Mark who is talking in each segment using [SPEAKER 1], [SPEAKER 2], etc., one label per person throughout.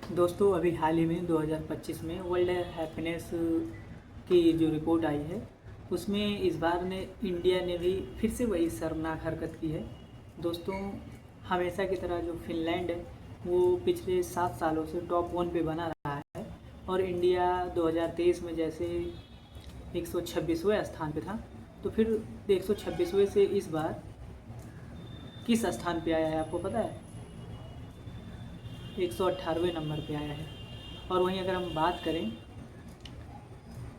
[SPEAKER 1] दोस्तों अभी हाल ही में 2025 में वर्ल्ड हैप्पीनेस की जो रिपोर्ट आई है उसमें इस बार ने इंडिया ने भी फिर से वही शर्मनाक हरकत की है। दोस्तों हमेशा की तरह जो फिनलैंड है वो पिछले 7 सालों से टॉप 1 पे बना रहा है और इंडिया 2023 में जैसे 126वें स्थान पे था, तो फिर 126वें से इस बार किस स्थान पे आया है आपको पता है? 118वें नंबर पे आया है। और वहीं अगर हम बात करें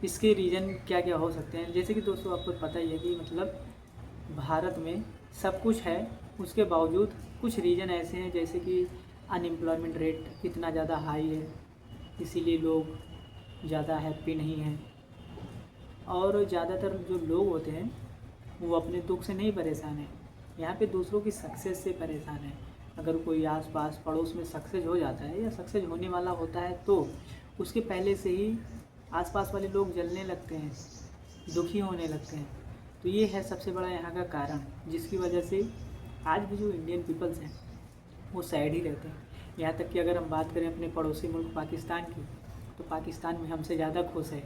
[SPEAKER 1] इसके रीज़न क्या क्या हो सकते हैं, जैसे कि दोस्तों आपको पता ही है कि मतलब भारत में सब कुछ है, उसके बावजूद कुछ रीज़न ऐसे हैं जैसे कि अनएम्प्लॉयमेंट रेट इतना ज़्यादा हाई है, इसीलिए लोग ज़्यादा हैप्पी नहीं हैं। और ज़्यादातर जो लोग होते हैं वो अपने दुख से नहीं परेशान हैं, यहाँ पे दूसरों की सक्सेस से परेशान है। अगर कोई आस पास पड़ोस में सक्सेस हो जाता है या सक्सेस होने वाला होता है तो उसके पहले से ही आसपास वाले लोग जलने लगते हैं, दुखी होने लगते हैं। तो ये है सबसे बड़ा यहाँ का कारण, जिसकी वजह से आज भी जो इंडियन पीपल्स हैं वो सैड ही रहते हैं। यहाँ तक कि अगर हम बात करें अपने पड़ोसी मुल्क पाकिस्तान की, तो पाकिस्तान में हमसे ज़्यादा खुश है,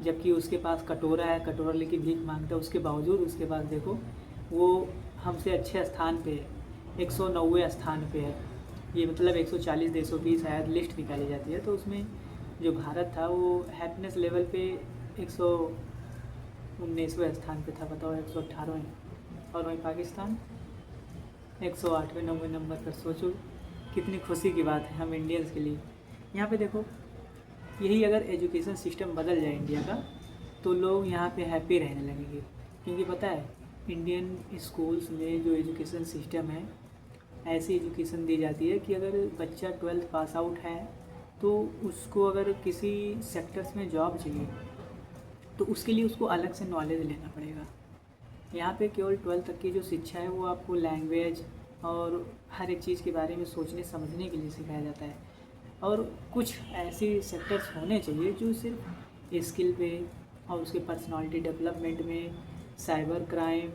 [SPEAKER 1] जबकि उसके पास कटोरा है, कटोरा लेके भीख मांगता है, उसके बावजूद उसके पास देखो वो हमसे अच्छे स्थान पे है, 190वें स्थान पे है। ये मतलब 140 देशों की शायद लिस्ट निकाली जाती है, तो उसमें जो भारत था वो हैप्पीनेस लेवल पे 119वें स्थान पे था, बताओ 118वें। और वहीं पाकिस्तान 108वें 9वें नंबर पर। सोचो कितनी खुशी की बात है हम इंडियंस के लिए। यहाँ पे देखो, यही अगर एजुकेशन सिस्टम बदल जाए इंडिया का तो लोग यहाँ पे हैप्पी रहने लगेंगे, क्योंकि पता है इंडियन स्कूल्स में जो एजुकेशन सिस्टम है ऐसी एजुकेशन दी जाती है कि अगर बच्चा 12th पास आउट है तो उसको अगर किसी सेक्टर्स में जॉब चाहिए तो उसके लिए उसको अलग से नॉलेज लेना पड़ेगा। यहाँ पे केवल 12th तक की जो शिक्षा है वो आपको लैंग्वेज और हर एक चीज़ के बारे में सोचने समझने के लिए सिखाया जाता है। और कुछ ऐसी सेक्टर्स होने चाहिए जो सिर्फ स्किल पे और उसके पर्सनालिटी डेवलपमेंट में, साइबर क्राइम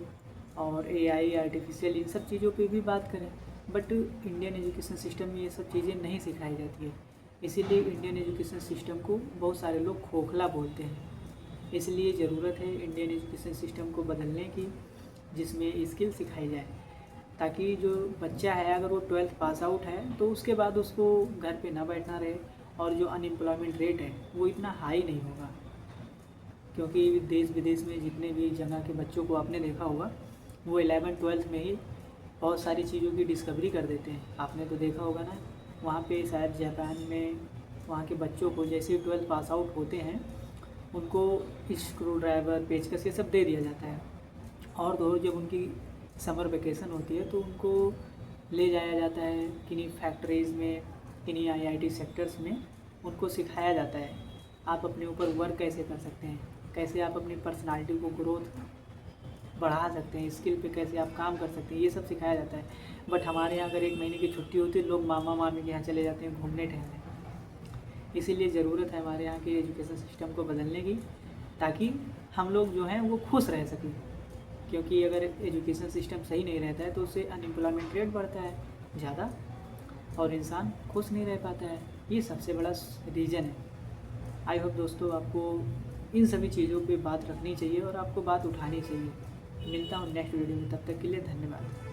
[SPEAKER 1] और एआई, आर्टिफिशियल, इन सब चीज़ों पे भी बात करें। बट इंडियन एजुकेशन सिस्टम में ये सब चीज़ें नहीं सिखाई जाती है, इसीलिए इंडियन एजुकेशन सिस्टम को बहुत सारे लोग खोखला बोलते हैं। इसलिए ज़रूरत है इंडियन एजुकेशन सिस्टम को बदलने की, जिसमें स्किल सिखाई जाए, ताकि जो बच्चा है अगर वो 12th पास आउट है तो उसके बाद उसको घर पे ना बैठना रहे और जो अनएम्प्लॉयमेंट रेट है वो इतना हाई नहीं होगा। क्योंकि देश विदेश में जितने भी जगह के बच्चों को आपने देखा होगा वो 11th-12th में ही बहुत सारी चीज़ों की डिस्कवरी कर देते हैं। आपने तो देखा होगा ना, वहाँ पे शायद जापान में वहाँ के बच्चों को जैसे ही 12th पास आउट होते हैं उनको स्क्रू ड्राइवर, पेचकस ये सब दे दिया जाता है। और तो और जब उनकी समर वेकेशन होती है तो उनको ले जाया जाता है किन्हीं फैक्ट्रीज़ में, किन्हीं आईआईटी सेक्टर्स में, उनको सिखाया जाता है आप अपने ऊपर वर्क कैसे कर सकते हैं, कैसे आप अपनी पर्सनालिटी को ग्रोथ बढ़ा सकते हैं, स्किल पे कैसे आप काम कर सकते हैं, ये सब सिखाया जाता है। बट हमारे यहाँ अगर 1 महीने की छुट्टी होती है लोग मामा मामी के यहाँ चले जाते हैं घूमने टहलने। इसीलिए ज़रूरत है हमारे यहाँ के एजुकेशन सिस्टम को बदलने की, ताकि हम लोग जो हैं वो खुश रह सकें। क्योंकि अगर एजुकेशन सिस्टम सही नहीं रहता है तो उससे अनएम्प्लॉयमेंट रेट बढ़ता है ज़्यादा और इंसान खुश नहीं रह पाता है। ये सबसे बड़ा रीज़न है। आई होप दोस्तों आपको इन सभी चीज़ों पे बात रखनी चाहिए और आपको बात उठानी चाहिए। मिलता हूँ नेक्स्ट वीडियो में, तब तक के लिए धन्यवाद।